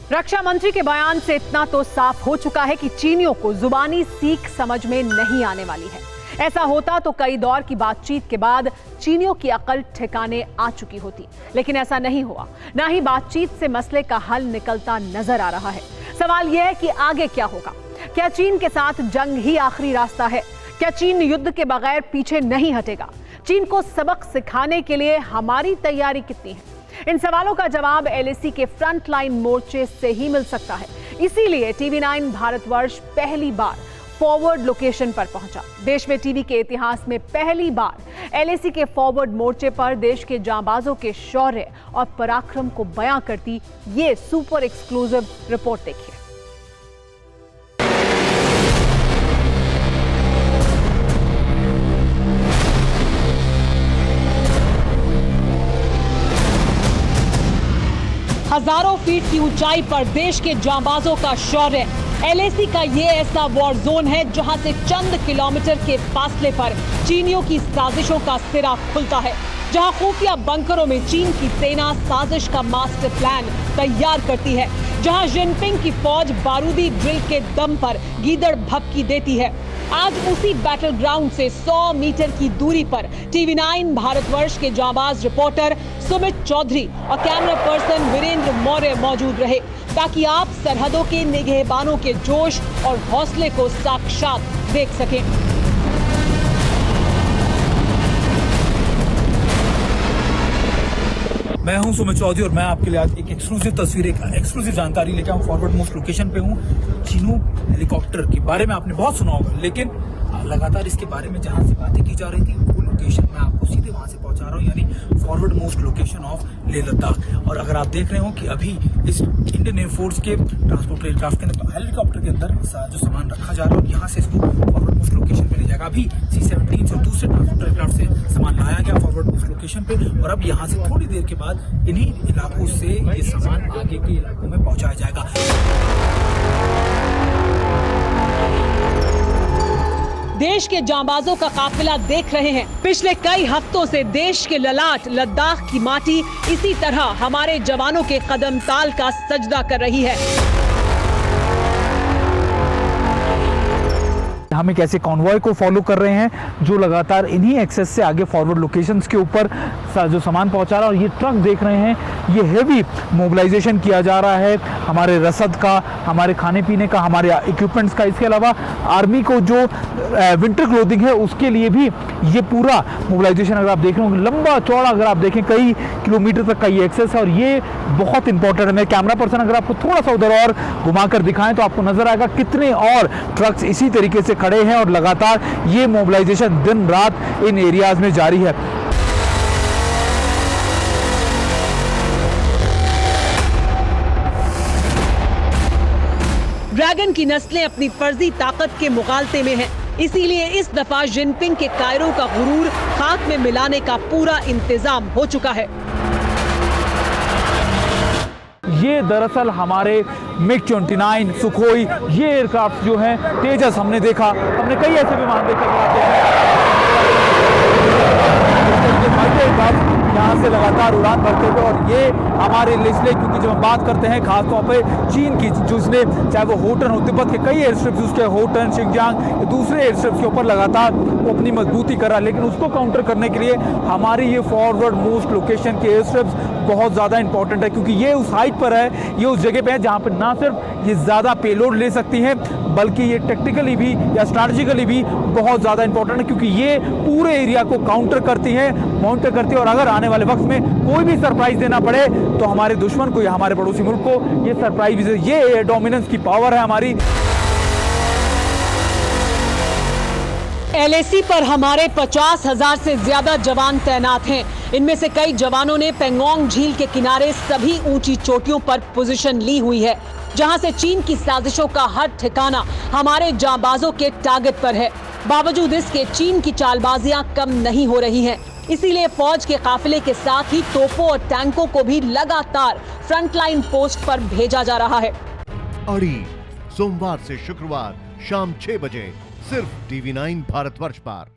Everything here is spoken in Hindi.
रक्षा मंत्री के बयान से इतना तो साफ हो चुका है कि चीनियों को जुबानी सीख समझ में नहीं आने वाली है। ऐसा होता तो कई दौर की बातचीत के बाद चीनियों की अकल ठिकाने आ चुकी होती, लेकिन ऐसा नहीं हुआ। ना ही बातचीत से मसले का हल निकलता नजर आ रहा है। सवाल यह है कि आगे क्या होगा? क्या चीन के साथ जंग ही आखिरी रास्ता है? क्या चीन युद्ध के बगैर पीछे नहीं हटेगा? चीन को सबक सिखाने के लिए हमारी तैयारी कितनी है? इन सवालों का जवाब एलएसी के फ्रंटलाइन मोर्चे से ही मिल सकता है। इसीलिए टीवी9 भारतवर्ष पहली बार फॉरवर्ड लोकेशन पर पहुंचा। देश में टीवी के इतिहास में पहली बार एलएसी के फॉरवर्ड मोर्चे पर देश के जांबाजों के शौर्य और पराक्रम को बयां करती ये सुपर एक्सक्लूसिव रिपोर्ट देखिए। हजारों फीट की ऊंचाई पर देश के जांबाजों का शौर्य। एलएसी का ये ऐसा वॉर जोन है जहां से चंद किलोमीटर के फासले पर चीनियों की साजिशों का सिरा खुलता है, जहां खुफिया बंकरों में चीन की सेना साजिश का मास्टर प्लान तैयार करती है, जहां जिनपिंग की फौज बारूदी ड्रिल के दम पर गीदड़ भभकी देती है। आज उसी बैटल ग्राउंड से 100 मीटर की दूरी पर टीवी9 भारतवर्ष के जांबाज रिपोर्टर सुमित चौधरी और कैमरा पर्सन वीरेंद्र मौर्य मौजूद रहे, ताकि आप सरहदों के निगहबानों के जोश और हौसले को साक्षात देख सकें। मैं हूं सुमित चौधरी और मैं आपके लिए आज एक एक्सक्लूसिव तस्वीर, एक एक्सक्लूसिव जानकारी लेकर हूं। फॉरवर्ड मोस्ट लोकेशन पे हूं। चिनूक हेलीकॉप्टर के बारे में आपने बहुत सुना होगा, लेकिन लगातार इसके बारे में जहां से बातें की जा रही थी वो लोकेशन मैं आपको सीधे वहां से पहुंचा रहा हूं, यानी forward most location of Leh Ladakh. और अगर आप देख रहे हो कि अभी इस इंडियन एयरफोर्स के ट्रांसपोर्ट एयरक्राफ्ट के अंदर हेलीकॉप्टर के अंदर जो सामान रखा जा रहा है, यहाँ से इसको फॉरवर्ड मोस्ट लोकेशन पे ले जाएगा। अभी C-17 और दूसरे ट्रांसपोर्ट एयरक्राफ्ट से सामान लाया गया फॉरवर्ड मोस्ट लोकेशन पे, और अब यहाँ से थोड़ी देर के बाद इन्हीं इलाकों से ये सामान आगे के इलाकों में पहुंचाया जाएगा। देश के जांबाजों का काफिला देख रहे हैं। पिछले कई हफ्तों से देश के ललाट लद्दाख की माटी इसी तरह हमारे जवानों के कदम ताल का सजदा कर रही है। हम एक ऐसे कॉन्वॉय को फॉलो कर रहे हैं जो लगातार इन्हीं एक्सेस से आगे फॉरवर्ड लोकेशंस के ऊपर जो सामान पहुंचा रहा है। और ये ट्रक देख रहे हैं, ये हेवी मोबिलाइजेशन किया जा रहा है हमारे रसद का, हमारे खाने पीने का, हमारे इक्विपमेंट्स का। इसके अलावा आर्मी को जो विंटर क्लोथिंग है उसके लिए भी ये पूरा मोबिलाइजेशन, अगर आप देख रहे हो, लंबा चौड़ा, अगर आप देखें कई किलोमीटर तक का ये एक्सेस है। और ये बहुत इंपॉर्टेंट है। मैं कैमरा पर्सन अगर आपको थोड़ा सा उधर और घुमाकर दिखाएं तो आपको नजर आएगा कितने और ट्रक्स इसी तरीके से खड़े हैं और लगातार ये मोबिलाइजेशन दिन रात इन एरियाज में जारी है। ड्रैगन की नस्लें अपनी फर्जी ताकत के मुकालते में हैं। इसीलिए इस दफा जिनपिंग के कायरों का गुरूर खाक में मिलाने का पूरा इंतजाम हो चुका है। ये दरअसल हमारे MiG-29 सुखोई ये एयरक्राफ्ट जो हैं, तेजस हमने देखा, हमने कई ऐसे विमान देखे यहाँ से लगातार उड़ान भरते हुए। और ये हमारे इसलिए क्योंकि जब हम बात करते हैं खासतौर पे चीन की, जो उसने चाहे वो होटन हो, तिब्बत के कई एयर स्ट्रिप्स, उसके होटन, शिंगजांग, दूसरे एयर स्ट्रिप्स के ऊपर लगातार वो अपनी मजबूती कर रहा है, लेकिन उसको काउंटर करने के लिए हमारी ये फॉरवर्ड मोस्ट लोकेशन के एयर स्ट्रिप्स बहुत ज़्यादा इंपॉर्टेंट है, क्योंकि ये उस हाइट पर है, ये उस जगह पे है जहाँ पर ना सिर्फ ये ज़्यादा पेलोड ले सकती हैं, बल्कि ये टेक्टिकली भी या स्ट्रैटेजिकली भी बहुत ज़्यादा इंपॉर्टेंट है, क्योंकि ये पूरे एरिया को काउंटर करती है, मॉनिटर करती है। और अगर आने वाले वक्त में कोई भी सरप्राइज देना पड़े तो हमारे दुश्मन को या हमारे पड़ोसी मुल्क को ये सरप्राइज, ये एयर डोमिनेंस की पावर है हमारी। एलएसी पर हमारे 50,000 से ज्यादा जवान तैनात हैं। इनमें से कई जवानों ने पेंगोंग झील के किनारे सभी ऊंची चोटियों पर पोजीशन ली हुई है, जहां से चीन की साजिशों का हर ठिकाना हमारे जांबाजों के टारगेट पर है। बावजूद इसके चीन की चालबाजियां कम नहीं हो रही हैं। इसीलिए फौज के काफिले के साथ ही तोपों और टैंकों को भी लगातार फ्रंटलाइन पोस्ट पर भेजा जा रहा है। अड़ी सोमवार से शुक्रवार शाम 6 बजे सिर्फ टीवी9 भारतवर्ष पर।